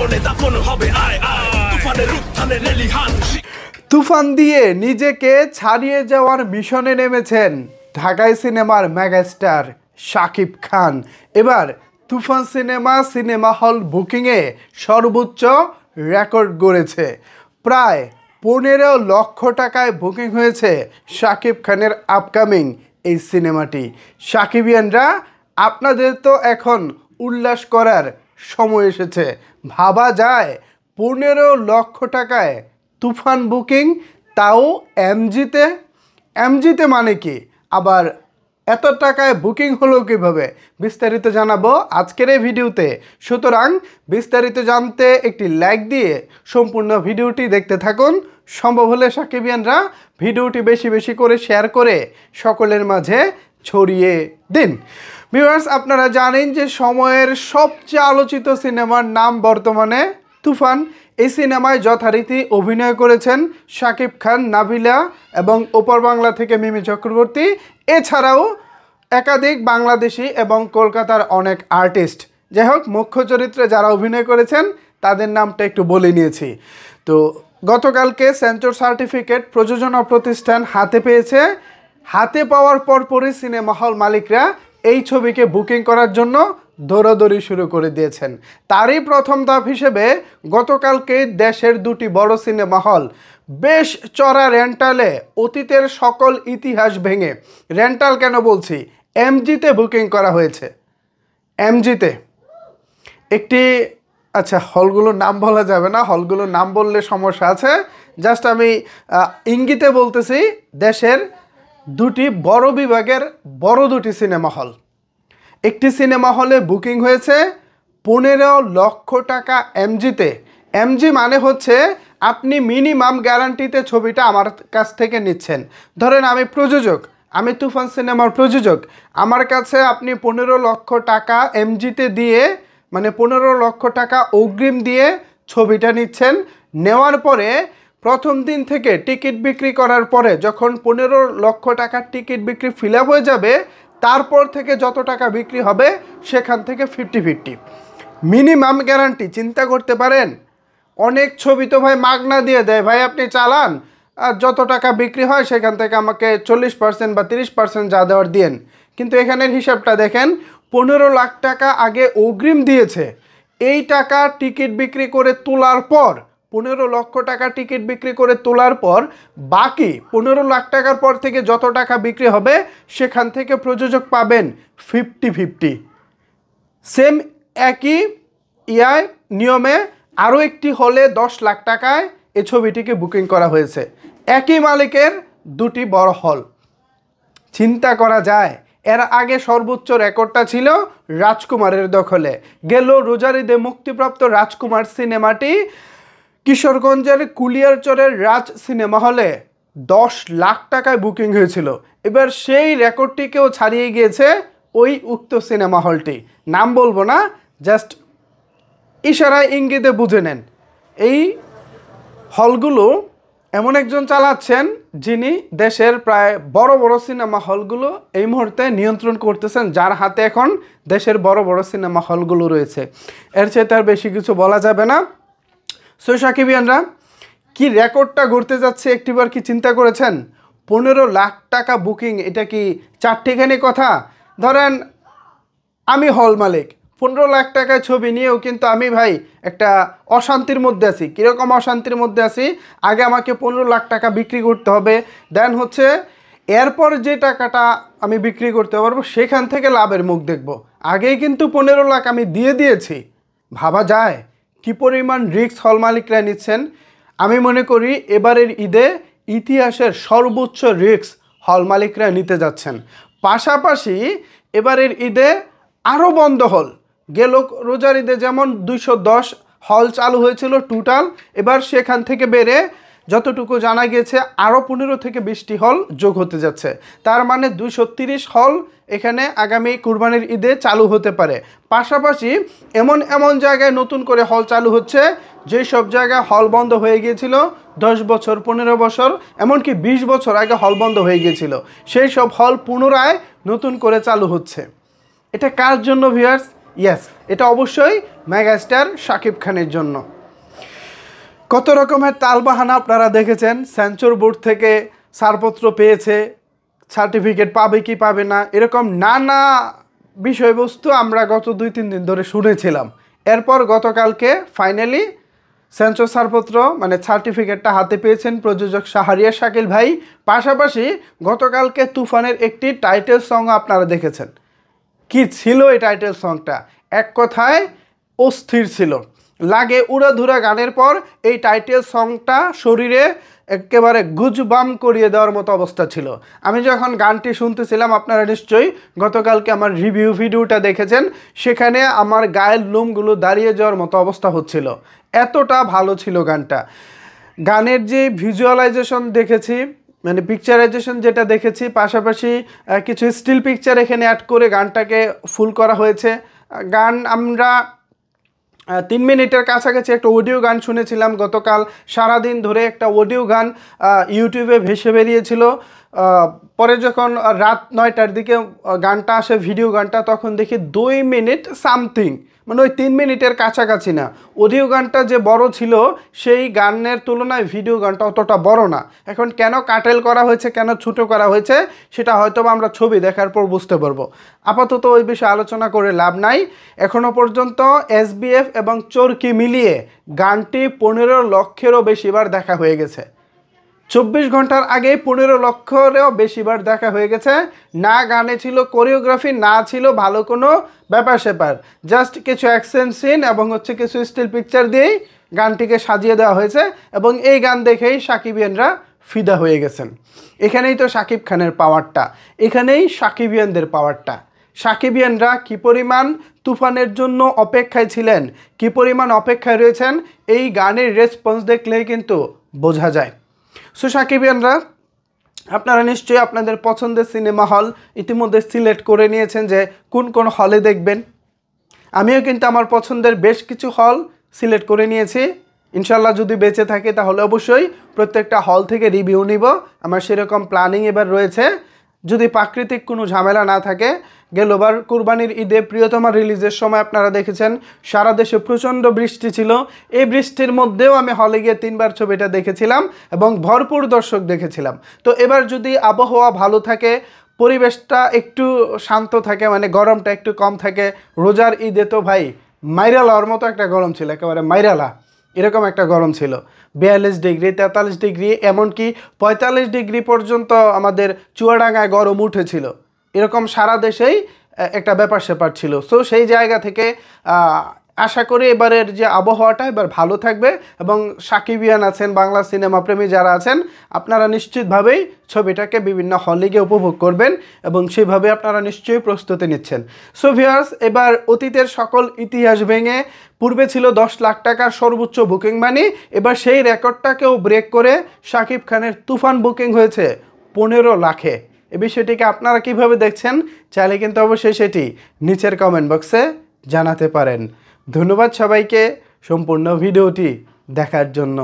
জীবনে দাফন হবে আয় আয় তুফানের উত্থানে রেলিহান তুফান দিয়ে নিজেকে ছাড়িয়ে যাওয়ার মিশনে নেমেছেন ঢাকাই সিনেমার মেগাস্টার শাকিব খান। এবার তুফান সিনেমা হল বুকিংয়ে সর্বোচ্চ রেকর্ড গড়েছে। প্রায় 15 লক্ষ টাকায় বুকিং হয়েছে শাকিব খানের আপকামিং এই সিনেমাটি। শাকিবিয়ানরা আপনাদের তো এখন উল্লাস করার সময় এসেছে। ভাবা যায় 15 লক্ষ টাকায় তুফান বুকিং, তাও এমজিতে মানে কি, আবার এত টাকায় বুকিং হলো কীভাবে, বিস্তারিত জানাবো আজকের এই ভিডিওতে। সুতরাং বিস্তারিত জানতে একটি লাইক দিয়ে সম্পূর্ণ ভিডিওটি দেখতে থাকুন। সম্ভব হলে সাকিবিয়ানরা ভিডিওটি বেশি বেশি করে শেয়ার করে সকলের মাঝে ছড়িয়ে দিন। ভিউয়ার্স, আপনারা জানেন যে সময়ের সবচেয়ে আলোচিত সিনেমার নাম বর্তমানে তুফান। এই সিনেমায় যথারীতি অভিনয় করেছেন শাকিব খান, নাবিলা এবং ওপার বাংলা থেকে মিমি চক্রবর্তী। এছাড়াও একাধিক বাংলাদেশি এবং কলকাতার অনেক আর্টিস্ট। যাই হোক, মুখ্য চরিত্রে যারা অভিনয় করেছেন তাদের নামটা একটু বলে নিয়েছি। তো গতকালকে সেন্সর সার্টিফিকেট প্রযোজনা প্রতিষ্ঠান হাতে পেয়েছে। হাতে পাওয়ার পরপরই সিনেমা হল মালিকরা এই ছবিকে বুকিং করার জন্য দৌড়াদৌড়ি শুরু করে দিয়েছেন। তারই প্রথম ধাপ হিসেবে গতকালকে দেশের দুটি বড় সিনেমা হল বেশ চড়া রেন্টালে অতীতের সকল ইতিহাস ভেঙে, রেন্টাল কেন বলছি, এমজিতে বুকিং করা হয়েছে। এমজিতে একটি, আচ্ছা হলগুলোর নাম বলা যাবে না, হলগুলোর নাম বললে সমস্যা আছে। জাস্ট আমি ইঙ্গিতে বলতেছি, দেশের দুটি বড় বিভাগের বড় দুটি সিনেমা হল। একটি সিনেমা হলে বুকিং হয়েছে 15 লক্ষ টাকা এমজিতে। এমজি মানে হচ্ছে আপনি মিনিমাম গ্যারান্টিতে ছবিটা আমার কাছ থেকে নিচ্ছেন। ধরেন আমি প্রযোজক, আমি তুফান সিনেমার প্রযোজক, আমার কাছে আপনি 15 লক্ষ টাকা এমজিতে দিয়ে, মানে 15 লক্ষ টাকা অগ্রিম দিয়ে ছবিটা নিচ্ছেন। নেওয়ার পরে প্রথম দিন থেকে টিকিট বিক্রি করার পরে যখন 15 লক্ষ টাকার টিকিট বিক্রি ফিল আপ হয়ে যাবে, তারপর থেকে যত টাকা বিক্রি হবে সেখান থেকে 50-50 মিনিমাম গ্যারান্টি। চিন্তা করতে পারেন, অনেক ছবি তো ভাই মাগনা দিয়ে দেয়, ভাই আপনি চালান, আর যত টাকা বিক্রি হয় সেখান থেকে আমাকে 40% বা 30% যা দেওয়ার দিয়েন। কিন্তু এখানের হিসাবটা দেখেন, 15 লাখ টাকা আগে অগ্রিম দিয়েছে। এই টাকা টিকিট বিক্রি করে তোলার পর, 15 লক্ষ টাকা টিকিট বিক্রি করে তোলার পর বাকি 15 লাখ টাকার পর থেকে যত টাকা বিক্রি হবে সেখান থেকে প্রযোজক পাবেন 50-50। সেম একই নিয়মে আরও একটি হলে 10 লাখ টাকায় এই ছবিটিকে বুকিং করা হয়েছে। একই মালিকের দুটি বড় হল। চিন্তা করা যায়, এর আগে সর্বোচ্চ রেকর্ডটা ছিল রাজকুমারের দখলে। গেল রোজার ঈদে মুক্তিপ্রাপ্ত রাজকুমার সিনেমাটি কিশোরগঞ্জের কুলিয়ারচরের রাজ সিনেমা হলে 10 লাখ টাকায় বুকিং হয়েছিল। এবার সেই রেকর্ডটিকেও ছাড়িয়ে গিয়েছে ওই উক্ত সিনেমা হলটি। নাম বলবো না, জাস্ট ইশারায় ইঙ্গিতে বুঝে নেন। এই হলগুলো এমন একজন চালাচ্ছেন যিনি দেশের প্রায় বড় বড় সিনেমা হলগুলো এই মুহূর্তে নিয়ন্ত্রণ করতেছেন, যার হাতে এখন দেশের বড় বড় সিনেমা হলগুলো রয়েছে। এর চেয়ে তার বেশি কিছু বলা যাবে না। সো সাকিবিয়ানরা, কি রেকর্ডটা ঘুরতে যাচ্ছে একটিবার কি চিন্তা করেছেন? 15 লাখ টাকা বুকিং, এটা কি চারটিখানি কথা? ধরেন আমি হল মালিক, 15 লাখ টাকায় ছবি নিয়েও কিন্তু আমি ভাই একটা অশান্তির মধ্যে আছি। কীরকম অশান্তির মধ্যে আছি? আগে আমাকে 15 লাখ টাকা বিক্রি করতে হবে, দেন হচ্ছে এরপর যে টাকাটা আমি বিক্রি করতে পারবো সেখান থেকে লাভের মুখ দেখব। আগেই কিন্তু 15 লাখ আমি দিয়ে দিয়েছি। ভাবা যায় কি পরিমাণ রিস্ক হল মালিকরা নিচ্ছেন। আমি মনে করি এবারের ঈদে ইতিহাসের সর্বোচ্চ রিস্ক হল মালিকরা নিতে যাচ্ছেন। পাশাপাশি এবারের ঈদে আরও বন্ধ হল। গেল রোজার ঈদে যেমন 210 হল চালু হয়েছিল টোটাল, এবার সেখান থেকে বেড়ে যতটুকু জানা গিয়েছে আরও 15 থেকে 20টি হল যোগ হতে যাচ্ছে। তার মানে 230 হল এখানে আগামী কুরবানির ঈদে চালু হতে পারে। পাশাপাশি এমন জায়গায় নতুন করে হল চালু হচ্ছে যেই সব জায়গায় হল বন্ধ হয়ে গিয়েছিল 10 বছর, 15 বছর, এমনকি 20 বছর আগে হল বন্ধ হয়ে গিয়েছিল, সেই সব হল পুনরায় নতুন করে চালু হচ্ছে। এটা কার জন্য ভিউয়ার্স? ইয়েস, এটা অবশ্যই মেগাস্টার শাকিব খানের জন্য। কত রকমের তালবাহানা আপনারা দেখেছেন, সেন্সর বোর্ড থেকে ছাড়পত্র পেয়েছে, সার্টিফিকেট পাবে কি পাবে না, এরকম নানা বিষয়বস্তু আমরা গত 2-3 দিন ধরে শুনেছিলাম। এরপর গতকালকে ফাইনালি সেন্সর ছাড়পত্র মানে সার্টিফিকেটটা হাতে পেয়েছেন প্রযোজক শাহরিয়ার শাকিল ভাই। পাশাপাশি গতকালকে তুফানের একটি টাইটেল সং আপনারা দেখেছেন। কি ছিল এই টাইটেল সংটা? এক কথায় অস্থির ছিল। লাগে উড়াধুরা গানের পর এই টাইটেল সংটা শরীরে একেবারে গুজবাম করিয়ে দেওয়ার মতো অবস্থা ছিল। আমি যখন গানটি শুনতেছিলাম, আপনারা নিশ্চয়ই গতকালকে আমার রিভিউ ভিডিওটা দেখেছেন, সেখানে আমার গায়ের লোমগুলো দাঁড়িয়ে যাওয়ার মতো অবস্থা হচ্ছিল, এতটা ভালো ছিল গানটা। গানের যে ভিজুয়ালাইজেশন দেখেছি, মানে পিকচারাইজেশন যেটা দেখেছি, পাশাপাশি কিছু স্টিল পিকচার এখানে অ্যাড করে গানটাকে ফুল করা হয়েছে। গান আমরা 3 মিনিটের কাছাকাছি একটা অডিও গান শুনেছিলাম গতকাল। সারাদিন ধরে একটা অডিও গান ইউটিউবে ভেসে বেরিয়েছিল। পরে যখন রাত 9টার দিকে গানটা আসে, ভিডিও গানটা, তখন দেখি 2 মিনিট সামথিং, মানে ওই 3 মিনিটের কাছাকাছি না। অডিও গানটা যে বড় ছিল, সেই গানের তুলনায় ভিডিও গানটা অতটা বড় না। এখন কেন কাটেল করা হয়েছে, কেন ছোটো করা হয়েছে, সেটা হয়তো আমরা ছবি দেখার পর বুঝতে পারবো। আপাতত ওই বিষয়ে আলোচনা করে লাভ নাই। এখনও পর্যন্ত SBF এবং চরকি মিলিয়ে গানটি 15 লক্ষেরও বেশিবার দেখা হয়ে গেছে। 24 ঘন্টার আগে 15 লক্ষেরও বেশিবার দেখা হয়ে গেছে। না গানে ছিল কোরিওগ্রাফি, না ছিল ভালো কোনো ব্যাপার স্যাপার, জাস্ট কিছু অ্যাকশন সিন এবং কিছু স্টিল পিকচার দিয়েই গানটিকে সাজিয়ে দেওয়া হয়েছে। এবং এই গান দেখেই সাকিবিয়ানরা ফিদা হয়ে গেছেন। এখানেই তো শাকিব খানের পাওয়ারটা, এখানেই সাকিবিয়ানদের পাওয়ারটা। সাকিবিয়ানরা কী পরিমাণ তুফানের জন্য অপেক্ষায় ছিলেন, কী পরিমাণ অপেক্ষায় রয়েছেন, এই গানের রেসপন্স দেখলেই কিন্তু বোঝা যায়। সো সাকিবিয়ানরা, আপনারা নিশ্চয়ই আপনাদের পছন্দের সিনেমা হল ইতিমধ্যে সিলেক্ট করে নিয়েছেন যে কোন কোন হলে দেখবেন। আমিও কিন্তু আমার পছন্দের বেশ কিছু হল সিলেক্ট করে নিয়েছি। ইনশাল্লাহ যদি বেঁচে থাকে তাহলে অবশ্যই প্রত্যেকটা হল থেকে রিভিউ নিব। আমার সেরকম প্ল্যানিং এবার রয়েছে, যদি প্রাকৃতিক কোনো ঝামেলা না থাকে। গেলবার কুরবানির ঈদে প্রিয়তমা রিলিজের সময় আপনারা দেখেছেন সারা দেশে প্রচণ্ড বৃষ্টি ছিল। এই বৃষ্টির মধ্যেও আমি হলে গিয়ে 3বার ছবিটা দেখেছিলাম এবং ভরপুর দর্শক দেখেছিলাম। তো এবার যদি আবহাওয়া ভালো থাকে, পরিবেশটা একটু শান্ত থাকে, মানে গরমটা একটু কম থাকে, রোজার ঈদে তো ভাই মাইরালার মতো একটা গরম ছিল, একেবারে মাইরালা এরকম একটা গরম ছিল। 42 ডিগ্রি, 43 ডিগ্রি, এমনকি 45 ডিগ্রি পর্যন্ত আমাদের চুয়াডাঙ্গায় গরম উঠেছিল। এরকম সারা দেশেই একটা ব্যাপার স্যাপার ছিল। সো সেই জায়গা থেকে আশা করি এবারের যে আবহাওয়াটা এবার ভালো থাকবে এবং সাকিবিয়ান আছেন, বাংলা সিনেমা প্রেমী যারা আছেন, আপনারা নিশ্চিতভাবেই ছবিটাকে বিভিন্ন হলে গিয়ে উপভোগ করবেন এবং সেইভাবে আপনারা নিশ্চয়ই প্রস্তুতি নিচ্ছেন। সো ভিউয়ার্স, এবার অতীতের সকল ইতিহাস ভেঙে, পূর্বে ছিল 10 লাখ টাকার সর্বোচ্চ বুকিং মানি, এবার সেই রেকর্ডটাকেও ব্রেক করে শাকিব খানের তুফান বুকিং হয়েছে 15 লাখে। এই বিষয়টিকে আপনারা কিভাবে দেখছেন, চাইলে কিন্তু অবশ্যই সেটি নিচের কমেন্ট বক্সে জানাতে পারেন। ধন্যবাদ সবাইকে সম্পূর্ণ ভিডিওটি দেখার জন্য।